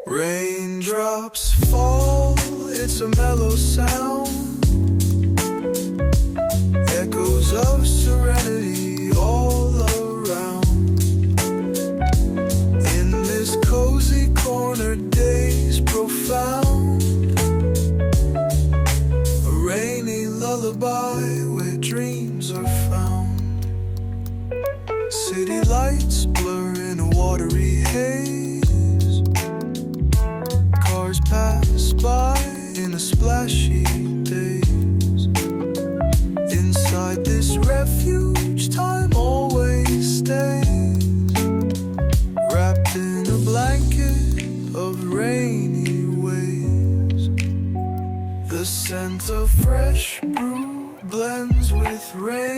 Raindrops fall, it's a mellow sound. Echoes of serenity all around. In this cozy corner, days profound. A rainy lullaby where dreams are found. City lights blur in a watery haze. Cars pass by in a splashy daze. Inside this refuge, time always stays. Wrapped in a blanket of rainy waves. The scent of fresh brew blends with rain.